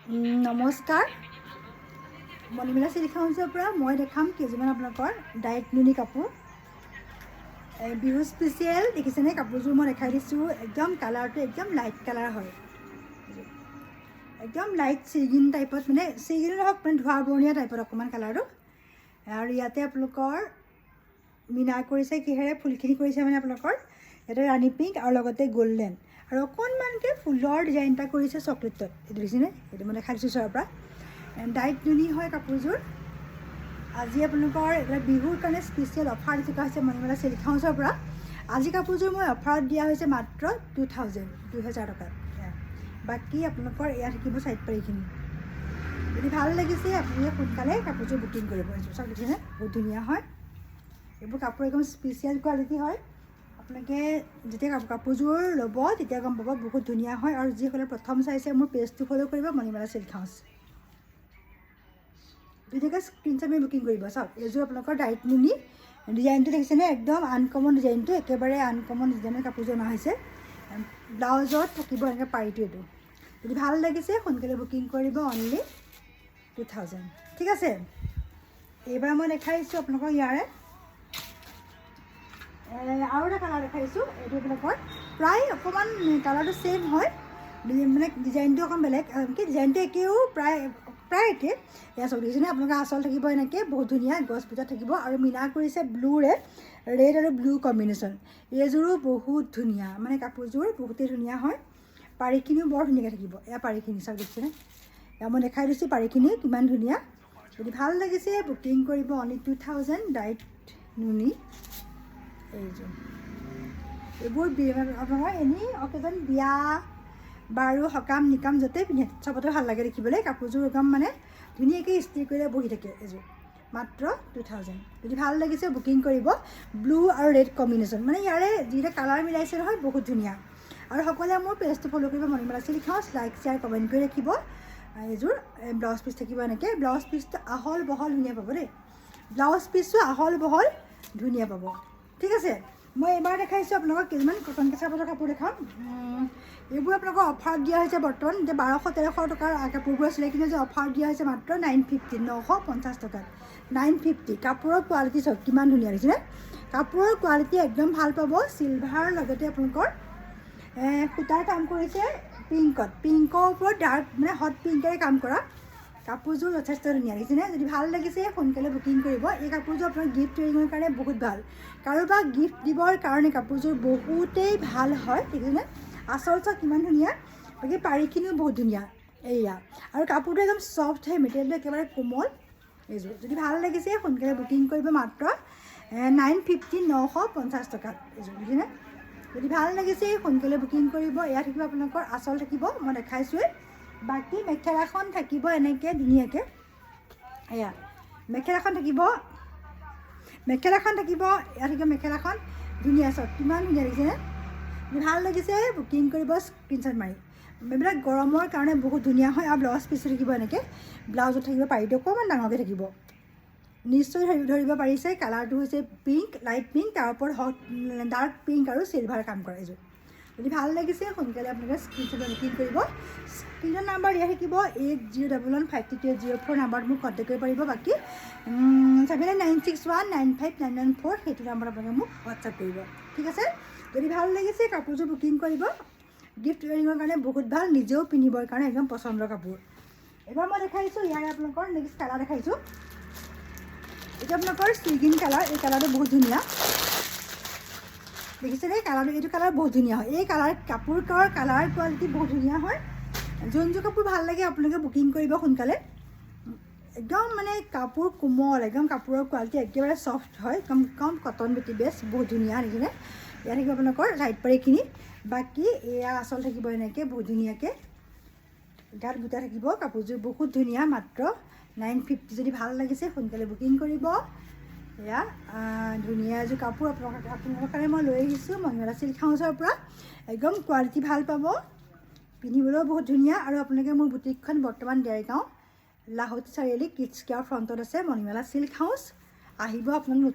নমস্কাৰ মণিমেলা চিল্ক হাউচৰ পৰা মই দেখাম কেইযোৰমান আপোনালোকৰ ডাইৰেক্ট নুনি কাপোৰ বিহু স্পেচিয়েল দেখিছেনে কাপোৰযোৰ মই দেখাই দিছোঁ একদম কালাৰটো একদম লাইট কালাৰ হয় একদম লাইট চিগিন টাইপত মানে চিগিন হওক মানে ধোঁৱা বৰণীয়া টাইপত অকণমান কালাৰটো আৰু ইয়াতে আপোনালোকৰ মিনা কৰিছে কিহেৰে ফুলখিনি কৰিছে মানে আপোনালোকৰ ইয়াতে ৰাণী পিংক আৰু লগতে গল্ডেন আৰু অকণমানকৈ ফুলৰ ডিজাইন এটা কৰিছে চকলেটত এইটো দেখিছেনে এইটো মই দেখাই দিছোঁ ওচৰৰ পৰা ডাইৰেক্ট নুনি হয় কাপোৰযোৰ আজি আপোনালোকৰ এটা বিহুৰ কাৰণে স্পেচিয়েল অফাৰ থকা হৈছে মণিমেলা চিল্ক হাউচৰ পৰা আজি কাপোৰযোৰ মই অফাৰত দিয়া হৈছে মাত্ৰ 2000 টকাত বাকী আপোনালোকৰ ইয়াত থাকিব চাইড পাৰিখিনি যদি ভাল লাগিছে আপুনি সোনকালে কাপোৰযোৰ বুকিং কৰিব চাওক দেখিছেনে বহুত ধুনীয়া হয় এইবোৰ কাপোৰ একদম স্পেচিয়েল কোৱালিটি হয় আপোনালোকে যেতিয়া কাপোৰযোৰ ল'ব তেতিয়া গম পাব বহুত ধুনীয়া হয় আৰু যিসকলে প্ৰথম চাইছে মোৰ পেজটো ফ'ল' কৰিব মণিমেলা চিল্ক হাউচ ধুনীয়াকৈ স্ক্ৰীনশ্বট মাৰি বুকিং কৰিব চাওক এইযোৰ আপোনালোকৰ ডাইৰেক্ট নুনি ডিজাইনটো দেখিছেনে একদম আনকমন ডিজাইনটো একেবাৰে আনকমন ডিজাইনৰ কাপোৰযোৰ অনা হৈছে ব্লাউজত থাকিব এনেকৈ পাৰিটো এইটো যদি ভাল লাগিছে সোনকালে বুকিং কৰিব অনলি 2000 ঠিক আছে এইবাৰ মই দেখাইছোঁ আপোনালোকক ইয়াৰে আৰু এটা কালাৰ দেখাইছোঁ এইটো আপোনালোকৰ প্ৰায় অকণমান কালাৰটো ছেইম হয় মানে ডিজাইনটো অকণ বেলেগ কি ডিজাইনটো একেও প্ৰায় একে এয়া চব দেখিছেনে আপোনালোকৰ আচল থাকিব এনেকৈ বহুত ধুনীয়া গছ পূজাত থাকিব আৰু মিনা কৰিছে ব্লুৰে ৰেড আৰু ব্লু কম্বিনেশ্যন এইযোৰো বহুত ধুনীয়া মানে কাপোৰযোৰ বহুতেই ধুনীয়া হয় পাৰিখিনিও বৰ ধুনীয়াকৈ থাকিব এয়া পাৰিখিনি চব দেখিছেনে এয়া মই দেখাই দিছোঁ পাৰিখিনি কিমান ধুনীয়া যদি ভাল লাগিছে বুকিং কৰিব অনলি 2000 ডাইৰেক্ট নুনি এইযোৰ এইবোৰ আপোনাৰ এনেই অকেজন বিয়া বাৰু সকাম নিকাম য'তেই পিন্ধে চবতে ভাল লাগে দেখিবলৈ কাপোৰযোৰ একদম মানে ধুনীয়াকৈ ইস্ত্ৰি কৰিলে বহি থাকে এইযোৰ মাত্ৰ 2000 যদি ভাল লাগিছে বুকিং কৰিব ব্লু আৰু ৰেড কম্বিনেশ্যন মানে ইয়াৰে যিটা কালাৰ মিলাইছে নহয় বহুত ধুনীয়া আৰু সকলোৱে মোৰ পেজটো ফ'ল' কৰিব Manimela silk house like share comment কৰি ৰাখিব এইযোৰ ব্লাউজ পিচ থাকিব এনেকৈ ব্লাউজ পিচটো আহল বহল ধুনীয়া পাব দেই ব্লাউজ পিচটো আহল বহল ধুনীয়া পাব ঠিক আছে মই এবাৰ দেখাইছোঁ আপোনালোকক কেইটামান কটন কেঁচা পাটৰ কাপোৰ দেখাম এইবোৰ আপোনালোকক অফাৰ দিয়া হৈছে বৰ্তমান এতিয়া 1200-1300 টকাৰ কাপোৰবোৰ আছিলে কিন্তু যে অফাৰ দিয়া হৈছে মাত্ৰ 950 টকাত 950 কাপোৰৰ কোৱালিটি চাওক কিমান ধুনীয়া দেখিছেনে কাপোৰৰ কোৱালিটি একদম ভাল পাব চিলভাৰৰ লগতে আপোনালোকৰ সূতাৰ কাম কৰিছে পিংকৰ ওপৰত ডাৰ্ক মানে হট পিংকেৰে কাম কৰা কাপোৰযোৰ যথেষ্ট ধুনীয়া দেখিছেনে যদি ভাল লাগিছে সোনকালে বুকিং কৰিব এই কাপোৰযোৰ আপোনাৰ গিফ্ট ৱেৰিঙৰ কাৰণে বহুত ভাল কাৰোবাক গিফ্ট দিবৰ কাৰণে কাপোৰযোৰ বহুতেই ভাল হয় দেখিছেনে আচল চাওক কিমান ধুনীয়া বাকী পাৰিখিনিও বহুত ধুনীয়া এয়া আৰু কাপোৰটো একদম ছফ্ট হয় মেটেৰিয়েলটো একেবাৰে কোমল এইযোৰ যদি ভাল লাগিছে সোনকালে বুকিং কৰিব মাত্ৰ 950 টকাত এইযোৰ দেখিছেনে যদি ভাল লাগিছে সোনকালে বুকিং কৰিব এয়া থাকিব আপোনালোকৰ আচল থাকিব মই দেখাইছোঁৱেই বাকী মেখেলাখন থাকিব এনেকৈ ধুনীয়াকৈ এয়া মেখেলাখন থাকিব ইয়াত থাকিব মেখেলাখন ধুনীয়া চাওক কিমান ধুনীয়া দেখিছেনে ভাল লাগিছে বুকিং কৰিব স্ক্ৰীনশ্বট মাৰি এইবিলাক গৰমৰ কাৰণে বহুত ধুনীয়া হয় আৰু ব্লাউজ পিচটো থাকিব এনেকৈ ব্লাউজত থাকিব পাৰিটো অকণমান ডাঙৰকৈ থাকিব নিশ্চয় ধৰিব পাৰিছে কালাৰটো হৈছে পিংক লাইট পিংক তাৰ ওপৰত হট ডাৰ্ক পিংক আৰু চিলভাৰ কাম কৰা এইযোৰ যদি ভাল লাগিছে সোনকালে আপোনালোকে স্ক্ৰীনশ্বট বুকিং কৰিব স্ক্ৰীনৰ নাম্বাৰ দিয়া থাকিব 8011520804 নাম্বাৰত মোক কণ্টেক্ট কৰিব পাৰিব বাকী 7961959914 সেইটো নাম্বাৰত আপোনালোকে মোক হোৱাটছআপ কৰিব ঠিক আছে যদি ভাল লাগিছে কাপোৰযোৰ বুকিং কৰিব গিফ্ট ৱেৰিঙৰ কাৰণে বহুত ভাল নিজেও পিন্ধিবৰ কাৰণে একদম পচন্দৰ কাপোৰ এবাৰ মই দেখাইছোঁ ইয়াৰে আপোনালোকৰ নেক্সট কালাৰ দেখাইছোঁ এইটো আপোনালোকৰ চিগিন কালাৰ এই কালাৰটো বহুত ধুনীয়া দেখিছেনে কালাৰটো এইটো কালাৰ বহুত ধুনীয়া হয় এই কাপোৰ কালাৰ কোৱালিটি বহুত ধুনীয়া হয় যোনযোৰ কাপোৰ ভাল লাগে আপোনালোকে বুকিং কৰিব সোনকালে একদম মানে কাপোৰ কোমল একদম কাপোৰৰ কোৱালিটি একেবাৰে ছফ্ট হয় কম কটন বেটি বেছ বহুত ধুনীয়া দেখিছেনে ইয়াত থাকিব আপোনালোকৰ চাইড পাৰিখিনি বাকী এয়া আচল থাকিব এনেকৈ বহুত ধুনীয়াকৈ গাত বুটা থাকিব কাপোৰযোৰ বহুত ধুনীয়া মাত্ৰ 950 যদি ভাল লাগিছে সোনকালে বুকিং কৰিব এয়া ধুনীয়া এযোৰ কাপোৰ আপোনালোকৰ কাৰণে মই লৈ আহিছোঁ মণিমেলা চিল্ক হাউচৰ পৰা একদম কোৱালিটি ভাল পাব পিন্ধিবলৈও বহুত ধুনীয়া আৰু আপোনালোকে মোৰ বুটিকখন বৰ্তমান দেৰগাঁও লাহোটি চাৰিআলি কিডছ কেয়াৰ ফ্ৰণ্টত আছে মণিমেলা চিল্ক হাউচ আহিব আপোনালোক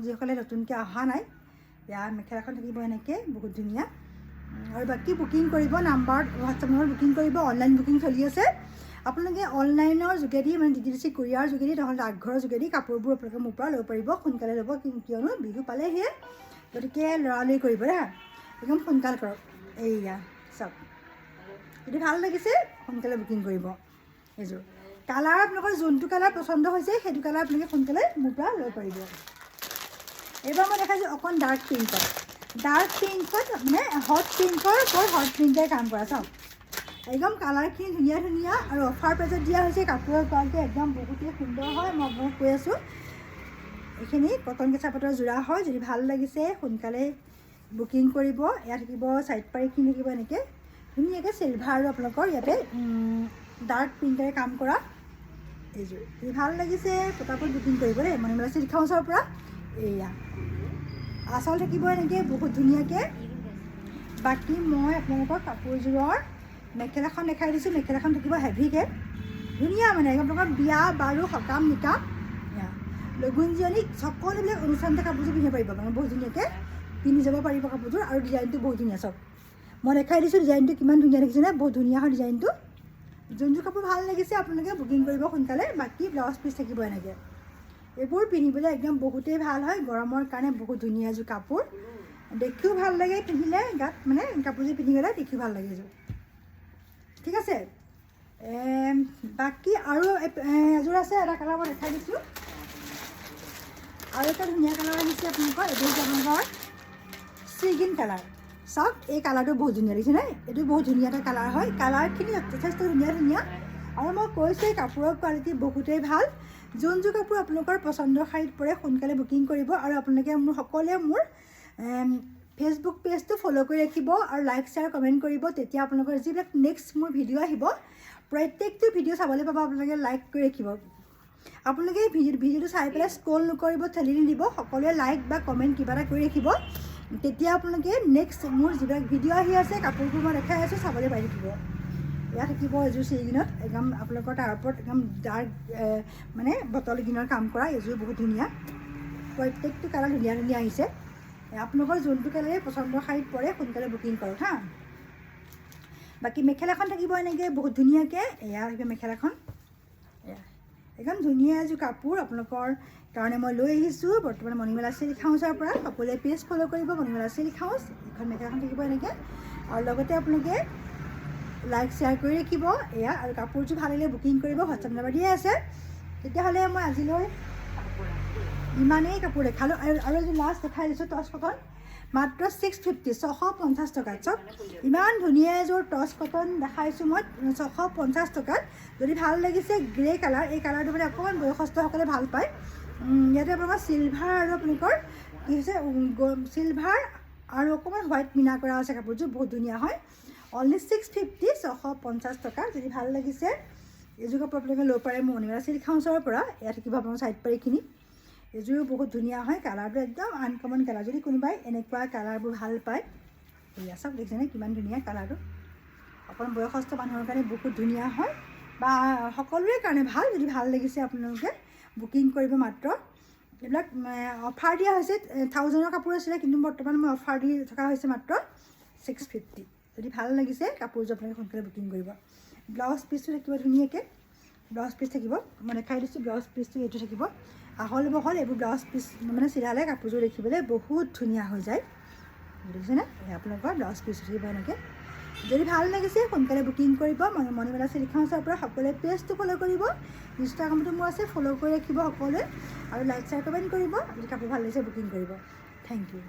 যিসকলে নতুনকৈ অহা নাই এয়া মেখেলাখন থাকিব এনেকৈ বহুত ধুনীয়া আৰু বাকী বুকিং কৰিব নাম্বাৰত হোৱাটছআপ নম্বৰ বুকিং কৰিব অনলাইন বুকিং চলি আছে আপোনালোকে অনলাইনৰ যোগেদি মানে DTDC কুৰিয়াৰ যোগেদি নহ'লে ডাকঘৰৰ যোগেদি কাপোৰবোৰ আপোনালোকে মোৰ পৰা ল'ব পাৰিব। সোনকালে ল'ব, কিয়নো বিহু পালেহিয়ে, গতিকে লৰালৰি কৰিব দেই, একদম সোনকাল কৰক। এইয়া চাওক, যদি ভাল লাগিছে সোনকালে বুকিং কৰিব। এইযোৰ কালাৰ আপোনালোকৰ যোনটো কালাৰ পচন্দ হৈছে সেইটো কালাৰ আপোনালোকে সোনকালে মোৰ পৰা ল'ব পাৰিব। এইবাৰ মই দেখাইছোঁ অকণ ডাৰ্ক পিংকত, মানে হট পিংকৰ ওপৰত হট প্ৰিণ্টে কাম কৰা। চাওক একদম কালাৰখিনি ধুনীয়া ধুনীয়া আৰু অফাৰ প্ৰাইজত দিয়া হৈছে। কাপোৰৰ কোৱালিটি একদম বহুতেই সুন্দৰ হয়। মই আপোনাক কৈ আছোঁ, এইখিনি কটন কেঁচা পাটৰ যোৰা হয়। যদি ভাল লাগিছে সোনকালে বুকিং কৰিব। ইয়াত থাকিব চাইড পাৰিখিনি থাকিব এনেকৈ ধুনীয়াকৈ চিলভাৰ আৰু আপোনালোকৰ ইয়াতে ডাৰ্ক প্ৰিণ্টেৰে কাম কৰা এইযোৰ। যদি ভাল লাগিছে পটাপট বুকিং কৰিব দেই, মণিমালা চিল্ক হাউচৰ পৰা। এয়া আচল থাকিব এনেকৈ বহুত ধুনীয়াকৈ। বাকী মই আপোনালোকৰ কাপোৰযোৰৰ মেখেলাখন দেখাই দিছোঁ। মেখেলাখন থাকিব হেভিকৈ ধুনীয়া, মানে আপোনালোকৰ বিয়া বাৰু সকাম নিকাম লগুণ জিৰণি সকলোবিলাক অনুষ্ঠানতে কাপোৰযোৰ পিন্ধিব পাৰিব, মানে বহুত ধুনীয়াকৈ পিন্ধি যাব পাৰিব কাপোৰযোৰ। আৰু ডিজাইনটো বহুত ধুনীয়া। চাওক মই দেখাই দিছোঁ ডিজাইনটো কিমান ধুনীয়া দেখিছেনে, বহুত ধুনীয়া হয় ডিজাইনটো। যোনযোৰ কাপোৰ ভাল লাগিছে আপোনালোকে বুকিং কৰিব সোনকালে। বাকী ব্লাউজ পিচ থাকিব এনেকৈ। এইবোৰ পিন্ধিবলৈ একদম বহুতেই ভাল হয়, গৰমৰ কাৰণে বহুত ধুনীয়া এযোৰ কাপোৰ। দেখিও ভাল লাগে পিন্ধিলে, গাত মানে কাপোৰযোৰ পিন্ধি গ'লে দেখিও ভাল লাগে এযোৰ। ঠিক আছে, বাকী আৰু এযোৰ আছে, এটা কালাৰ মই দেখাই দিছোঁ। আৰু এটা ধুনীয়া কালাৰ আহিছে আপোনালোকৰ, এইটো হৈছে আপোনালোকৰ চি গ্ৰীণ কালাৰ। চাওক এই কালাৰটো বহুত ধুনীয়া দেখিছেনে, এইটো বহুত ধুনীয়া এটা কালাৰ হয়। কালাৰখিনি যথেষ্ট ধুনীয়া ধুনীয়া আৰু মই কৈছোঁ এই কাপোৰৰ কোৱালিটি বহুতেই ভাল। যোনযোৰ কাপোৰ আপোনালোকৰ পচন্দৰ শাৰীত পৰে সোনকালে বুকিং কৰিব। আৰু আপোনালোকে সকলোৱে মোৰ ফেচবুক পেজটো ফ'ল' কৰি ৰাখিব আৰু লাইক শ্বেয়াৰ কমেণ্ট কৰিব। তেতিয়া আপোনালোকৰ যিবিলাক নেক্সট মোৰ ভিডিঅ' আহিব প্ৰত্যেকটো ভিডিঅ' চাবলৈ পাব। আপোনালোকে লাইক কৰি ৰাখিব। আপোনালোকে ভিডিঅ'টো চাই পেলাই স্ক্ৰল নকৰিব, ঠেলি নিদিব, সকলোৱে লাইক বা কমেণ্ট কিবা এটা কৰি ৰাখিব। তেতিয়া আপোনালোকে নেক্সট মোৰ যিবিলাক ভিডিঅ' আহি আছে কাপোৰবোৰ মই দেখাই আছোঁ চাবলৈ পাই থাকিব। ইয়াত থাকিব এযোৰ চি গ্ৰীণত, একদম আপোনালোকৰ তাৰ ওপৰত একদম ডাৰ্ক মানে বটল গ্ৰীণৰ কাম কৰা এযোৰ বহুত ধুনীয়া। প্ৰত্যেকটো কালাৰ ধুনীয়া ধুনীয়া আহিছে। আপোনালোকৰ যোনটো কালাৰে পচন্দৰ শাৰীত পৰে সোনকালে বুকিং কৰক হা। বাকী মেখেলাখন থাকিব এনেকৈ বহুত ধুনীয়াকৈ। এয়া আহিব মেখেলাখন, এয়া একদম ধুনীয়া এযোৰ কাপোৰ আপোনালোকৰ কাৰণে মই লৈ আহিছোঁ বৰ্তমান মণিমালা চিল্ক হাউচৰ পৰা। সকলোৱে পেজ ফ'ল' কৰিব মণিমালা চিল্ক হাউচ। এইখন মেখেলাখন থাকিব এনেকৈ, আৰু লগতে আপোনালোকে লাইক শ্বেয়াৰ কৰি ৰাখিব। এয়া আৰু কাপোৰযোৰ ভাল লাগিলে বুকিং কৰিব, হোৱাটছআপ নম্বৰ দিয়ে আছে। তেতিয়াহ'লে মই আজিলৈ ইমানেই কাপোৰ দেখালোঁ। আৰু এযোৰ লাষ্ট দেখাই দিছোঁ টচ কটন, মাত্ৰ 650, 650 টকাত। চাওক ইমান ধুনীয়া এযোৰ টচ কটন দেখাইছোঁ মই 650 টকাত। যদি ভাল লাগিছে গ্ৰে কালাৰ, এই কালাৰটো মানে অকণমান বয়সস্থসকলে ভাল পায়। ইয়াতে আপোনালোকৰ চিলভাৰ আৰু আপোনালোকৰ কি হৈছে চিলভাৰ আৰু অকণমান হোৱাইট মিনা কৰা আছে। কাপোৰযোৰ বহুত ধুনীয়া হয়। অনলি 650, 650 টকা। যদি ভাল লাগিছে এইযোৰ কাপোৰ আপোনালোকে ল'ব পাৰে মোৰ মণিমালা চিল্ক হাউচৰ পৰা। ইয়াত থাকিব আপোনাৰ চাইড পাৰিখিনি। এইযোৰো বহুত ধুনীয়া হয়, কালাৰটো একদম আনকমন কালাৰ। যদি কোনোবাই এনেকুৱা কালাৰবোৰ ভাল পায়, এয়া চাওক দেখিছেনে কিমান ধুনীয়া কালাৰটো। অকণমান বয়সস্থ মানুহৰ কাৰণে বহুত ধুনীয়া হয়, বা সকলোৰে কাৰণে ভাল। যদি ভাল লাগিছে আপোনালোকে বুকিং কৰিব মাত্ৰ। এইবিলাক অফাৰ দিয়া হৈছে, 1000ৰ কাপোৰ আছিলে, কিন্তু বৰ্তমান মই অফাৰ দি থকা হৈছে মাত্ৰ 650। যদি ভাল লাগিছে কাপোৰযোৰ আপোনালোকে সোনকালে বুকিং কৰিব। ব্লাউজ পিচটো থাকিব ধুনীয়াকৈ, ব্লাউজ পিচ থাকিব মই দেখাই দিছোঁ। ব্লাউজ পিচটো এইটো থাকিব আহল বহল। এইবোৰ ব্লাউজ পিচ মানে চিলালে কাপোৰযোৰ দেখিবলৈ বহুত ধুনীয়া হৈ যায়, দেখিছেনে। আপোনালোকৰ ব্লাউজ পিচ থাকিব এনেকৈ। যদি ভাল লাগিছে সোনকালে বুকিং কৰিব মণিমালা চিল্ক হাউচৰ পৰা। সকলোৱে পেজটো ফ'ল' কৰিব, ইনষ্টাগ্ৰামটো মোৰ আছে, ফ'ল' কৰি ৰাখিব সকলোৱে, আৰু লাইক শ্বেয়াৰ কমেণ্ট কৰিব। যদি কাপোৰ ভাল লাগিছে বুকিং কৰিব। Thank U.